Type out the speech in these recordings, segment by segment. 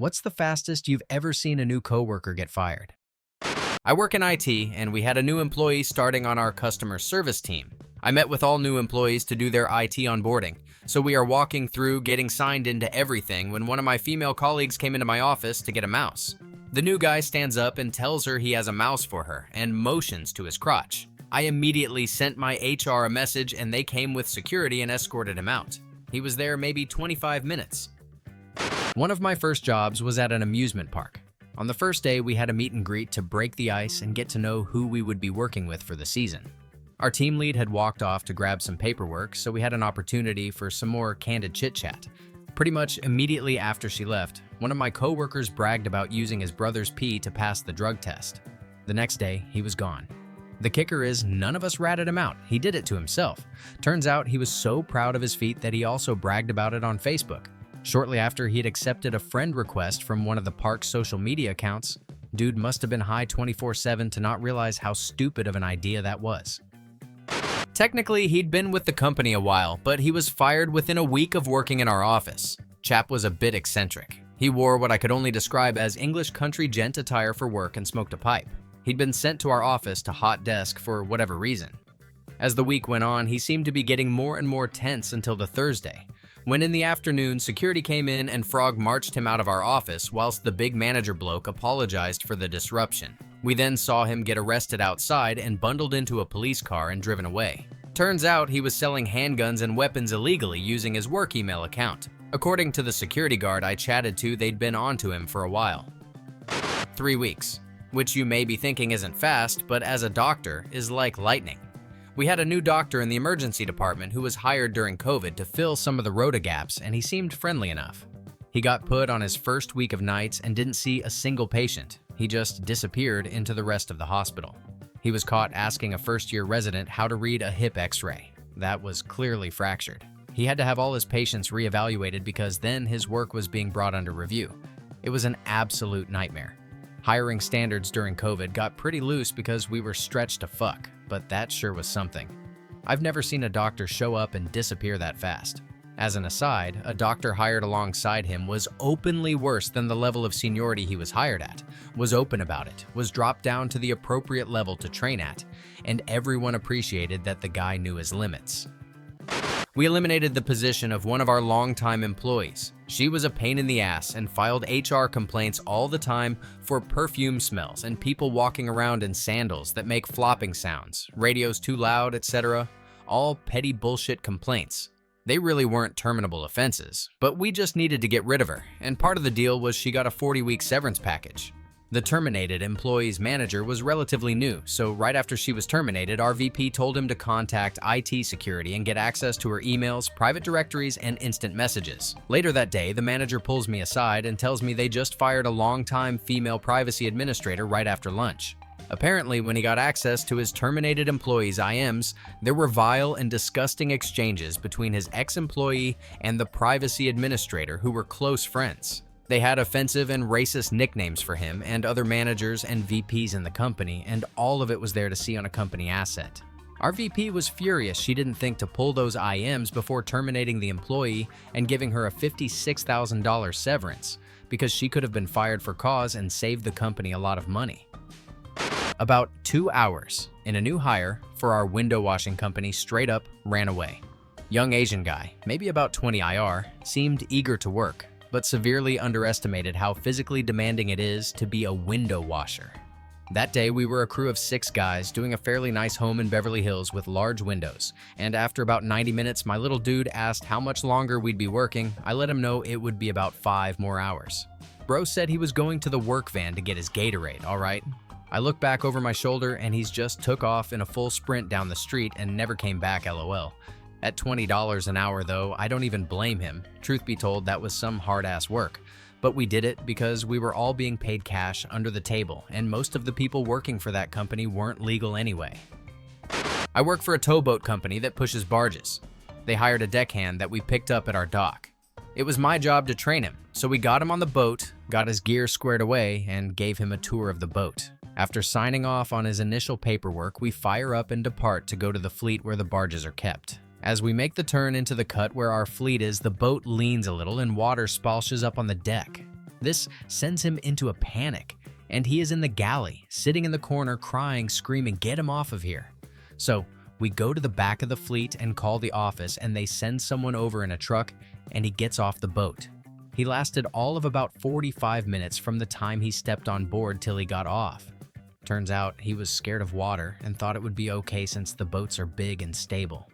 What's the fastest you've ever seen a new coworker get fired? I work in IT, and we had a new employee starting on our customer service team. I met with all new employees to do their IT onboarding, so we are walking through getting signed into everything when one of my female colleagues came into my office to get a mouse. The new guy stands up and tells her he has a mouse for her and motions to his crotch. I immediately sent my HR a message and they came with security and escorted him out. He was there maybe 25 minutes. One of my first jobs was at an amusement park. On the first day, we had a meet and greet to break the ice and get to know who we would be working with for the season. Our team lead had walked off to grab some paperwork, so we had an opportunity for some more candid chit-chat. Pretty much immediately after she left, one of my coworkers bragged about using his brother's pee to pass the drug test. The next day, he was gone. The kicker is, none of us ratted him out. He did it to himself. Turns out he was so proud of his feat that he also bragged about it on Facebook. Shortly after, he had accepted a friend request from one of the park's social media accounts. Dude must have been high 24/7 to not realize how stupid of an idea that was. Technically, he'd been with the company a while, but he was fired within a week of working in our office. Chap was a bit eccentric. He wore what I could only describe as English country gent attire for work and smoked a pipe. He'd been sent to our office to hot desk for whatever reason. As the week went on, he seemed to be getting more and more tense until the Thursday, when in the afternoon, security came in and Frog marched him out of our office whilst the big manager bloke apologized for the disruption. We then saw him get arrested outside and bundled into a police car and driven away. Turns out he was selling handguns and weapons illegally using his work email account. According to the security guard I chatted to, they'd been onto him for a while. 3 weeks, which you may be thinking isn't fast, but as a doctor is like lightning. We had a new doctor in the emergency department who was hired during COVID to fill some of the rota gaps, and he seemed friendly enough. He got put on his first week of nights and didn't see a single patient. He just disappeared into the rest of the hospital. He was caught asking a first-year resident how to read a hip x-ray. That was clearly fractured. He had to have all his patients reevaluated because then his work was being brought under review. It was an absolute nightmare. Hiring standards during COVID got pretty loose because we were stretched to fuck, but that sure was something. I've never seen a doctor show up and disappear that fast. As an aside, a doctor hired alongside him was openly worse than the level of seniority he was hired at, was open about it, was dropped down to the appropriate level to train at, and everyone appreciated that the guy knew his limits. We eliminated the position of one of our longtime employees. She was a pain in the ass and filed HR complaints all the time for perfume smells and people walking around in sandals that make flopping sounds, radios too loud, etc. All petty bullshit complaints. They really weren't terminable offenses, but we just needed to get rid of her, and part of the deal was she got a 40-week severance package. The terminated employee's manager was relatively new, so right after she was terminated, our VP told him to contact IT security and get access to her emails, private directories, and instant messages. Later that day, the manager pulls me aside and tells me they just fired a longtime female privacy administrator right after lunch. Apparently, when he got access to his terminated employee's IMs, there were vile and disgusting exchanges between his ex-employee and the privacy administrator who were close friends. They had offensive and racist nicknames for him and other managers and VPs in the company, and all of it was there to see on a company asset. Our VP was furious she didn't think to pull those IMs before terminating the employee and giving her a $56,000 severance, because she could have been fired for cause and saved the company a lot of money. About 2 hours, and a new hire for our window washing company straight up ran away. Young Asian guy, maybe about 20 IR, seemed eager to work, but severely underestimated how physically demanding it is to be a window washer. That day, we were a crew of 6 guys doing a fairly nice home in Beverly Hills with large windows, and after about 90 minutes, my little dude asked how much longer we'd be working. I let him know it would be about 5 more hours. Bro said he was going to the work van to get his Gatorade, alright? I look back over my shoulder and he's just took off in a full sprint down the street and never came back, LOL. At $20 an hour though, I don't even blame him. Truth be told, that was some hard-ass work. But we did it because we were all being paid cash under the table, and most of the people working for that company weren't legal anyway. I work for a towboat company that pushes barges. They hired a deckhand that we picked up at our dock. It was my job to train him, so we got him on the boat, got his gear squared away, and gave him a tour of the boat. After signing off on his initial paperwork, we fire up and depart to go to the fleet where the barges are kept. As we make the turn into the cut where our fleet is, the boat leans a little and water splashes up on the deck. This sends him into a panic, and he is in the galley, sitting in the corner crying, screaming, "Get him off of here." So we go to the back of the fleet and call the office, and they send someone over in a truck, and he gets off the boat. He lasted all of about 45 minutes from the time he stepped on board till he got off. Turns out he was scared of water and thought it would be okay since the boats are big and stable.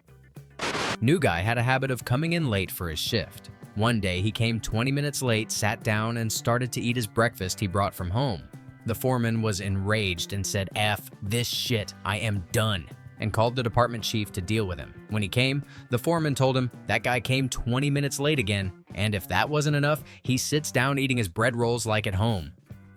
New guy had a habit of coming in late for his shift. One day he came 20 minutes late, sat down, and started to eat his breakfast he brought from home. The foreman was enraged and said, "F this shit, I am done," and called the department chief to deal with him. When he came, the foreman told him that guy came 20 minutes late again, and if that wasn't enough, he sits down eating his bread rolls like at home.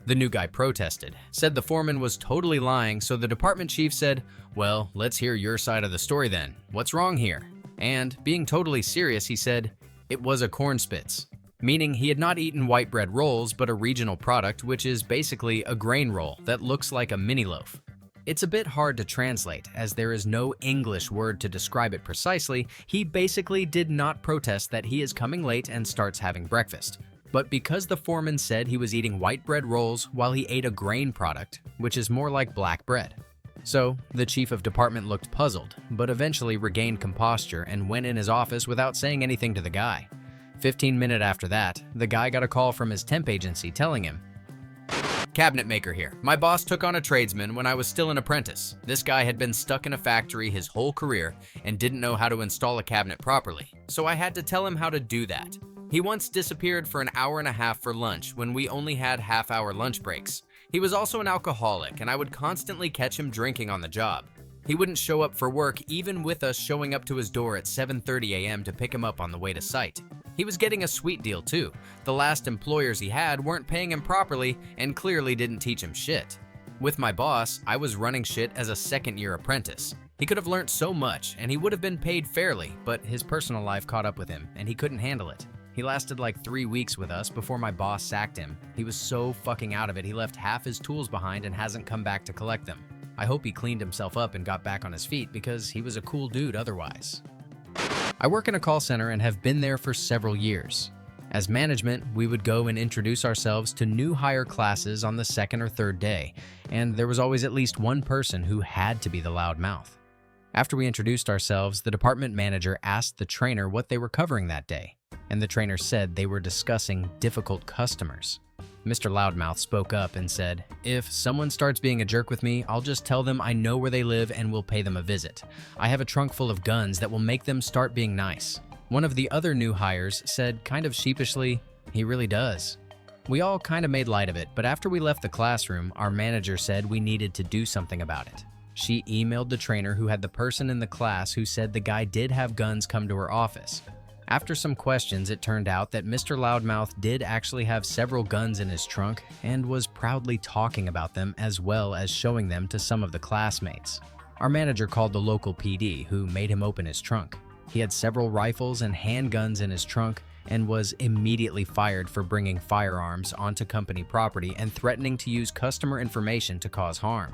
The new guy protested, said the foreman was totally lying, so the department chief said, "Well, let's hear your side of the story then. What's wrong here?" And, being totally serious, he said, "It was a corn spitz," meaning he had not eaten white bread rolls, but a regional product, which is basically a grain roll that looks like a mini loaf. It's a bit hard to translate, as there is no English word to describe it precisely. He basically did not protest that he is coming late and starts having breakfast. But because the foreman said he was eating white bread rolls while he ate a grain product, which is more like black bread. So, the chief of department looked puzzled, but eventually regained composure and went in his office without saying anything to the guy. 15 minutes after that, the guy got a call from his temp agency telling him, "Cabinet maker here. My boss took on a tradesman when I was still an apprentice. This guy had been stuck in a factory his whole career and didn't know how to install a cabinet properly, so I had to tell him how to do that. He once disappeared for an hour and a half for lunch when we only had half-hour lunch breaks. He was also an alcoholic, and I would constantly catch him drinking on the job. He wouldn't show up for work even with us showing up to his door at 7:30 a.m. to pick him up on the way to site. He was getting a sweet deal too. The last employers he had weren't paying him properly and clearly didn't teach him shit. With my boss, I was running shit as a second-year apprentice. He could have learned so much, and he would have been paid fairly, but his personal life caught up with him, and he couldn't handle it. He lasted like 3 weeks with us before my boss sacked him. He was so fucking out of it, he left half his tools behind and hasn't come back to collect them. I hope he cleaned himself up and got back on his feet because he was a cool dude otherwise." I work in a call center and have been there for several years. As management, we would go and introduce ourselves to new hire classes on the second or third day, and there was always at least one person who had to be the loud mouth. After we introduced ourselves, the department manager asked the trainer what they were covering that day, and the trainer said they were discussing difficult customers. Mr. Loudmouth spoke up and said, "If someone starts being a jerk with me, I'll just tell them I know where they live and will pay them a visit. I have a trunk full of guns that will make them start being nice." One of the other new hires said kind of sheepishly, "He really does." We all kind of made light of it, but after we left the classroom, our manager said we needed to do something about it. She emailed the trainer who had the person in the class who said the guy did have guns come to her office. After some questions, it turned out that Mr. Loudmouth did actually have several guns in his trunk and was proudly talking about them as well as showing them to some of the classmates. Our manager called the local PD, who made him open his trunk. He had several rifles and handguns in his trunk and was immediately fired for bringing firearms onto company property and threatening to use customer information to cause harm.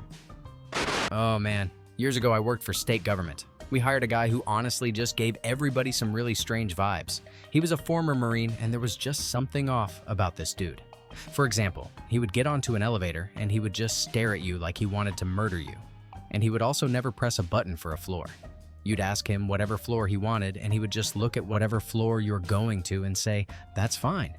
Oh man, years ago I worked for state government. We hired a guy who honestly just gave everybody some really strange vibes. He was a former Marine, and there was just something off about this dude. For example, he would get onto an elevator and he would just stare at you like he wanted to murder you. And he would also never press a button for a floor. You'd ask him whatever floor he wanted, and he would just look at whatever floor you're going to and say, "That's fine."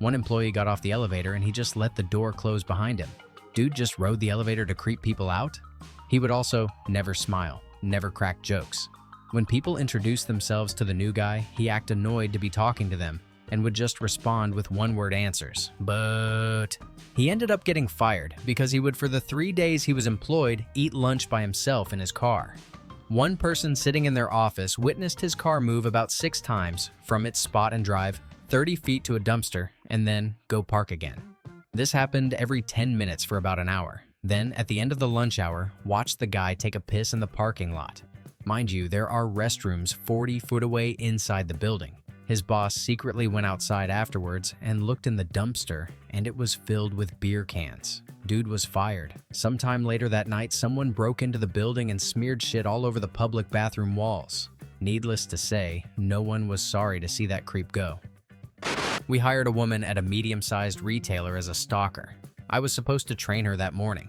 One employee got off the elevator and he just let the door close behind him. Dude just rode the elevator to creep people out? He would also never smile, never crack jokes. When people introduced themselves to the new guy, he acted annoyed to be talking to them and would just respond with one-word answers. But he ended up getting fired because he would, for the 3 days he was employed, eat lunch by himself in his car. One person sitting in their office witnessed his car move about 6 times from its spot and drive 30 feet to a dumpster and then go park again. This happened every 10 minutes for about an hour. Then, at the end of the lunch hour, watch the guy take a piss in the parking lot. Mind you, there are restrooms 40 foot away inside the building. His boss secretly went outside afterwards and looked in the dumpster, and it was filled with beer cans. Dude was fired. Sometime later that night, someone broke into the building and smeared shit all over the public bathroom walls. Needless to say, no one was sorry to see that creep go. We hired a woman at a medium-sized retailer as a stalker. I was supposed to train her that morning.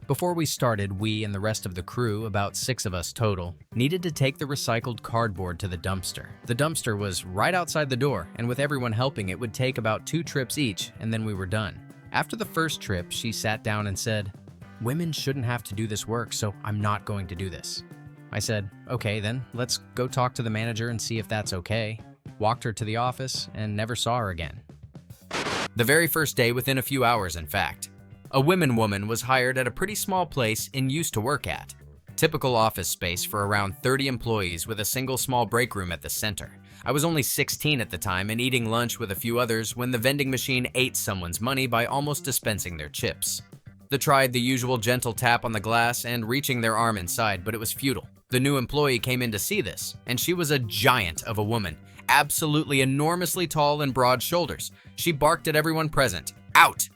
Before we started, we and the rest of the crew, about 6 of us total, needed to take the recycled cardboard to the dumpster. The dumpster was right outside the door, and with everyone helping, it would take about 2 trips each, and then we were done. After the first trip, she sat down and said, "Women shouldn't have to do this work, so I'm not going to do this." I said, "Okay, then let's go talk to the manager and see if that's okay." Walked her to the office and never saw her again. The very first day, within a few hours in fact, a woman was hired at a pretty small place and used to work at. Typical office space for around 30 employees with a single small break room at the center. I was only 16 at the time and eating lunch with a few others when the vending machine ate someone's money by almost dispensing their chips. They tried the usual gentle tap on the glass and reaching their arm inside, but it was futile. The new employee came in to see this, and she was a giant of a woman, absolutely enormously tall and broad shoulders. She barked at everyone present, "Out!"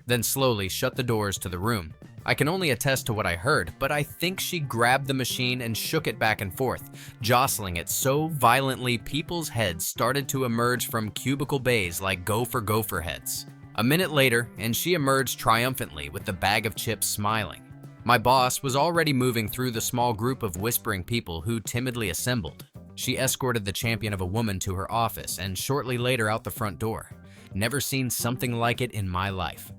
then slowly shut the doors to the room. I can only attest to what I heard, but I think she grabbed the machine and shook it back and forth, jostling it so violently people's heads started to emerge from cubicle bays like gopher heads. A minute later, and she emerged triumphantly with the bag of chips smiling. My boss was already moving through the small group of whispering people who timidly assembled. She escorted the champion of a woman to her office and shortly later out the front door. Never seen something like it in my life.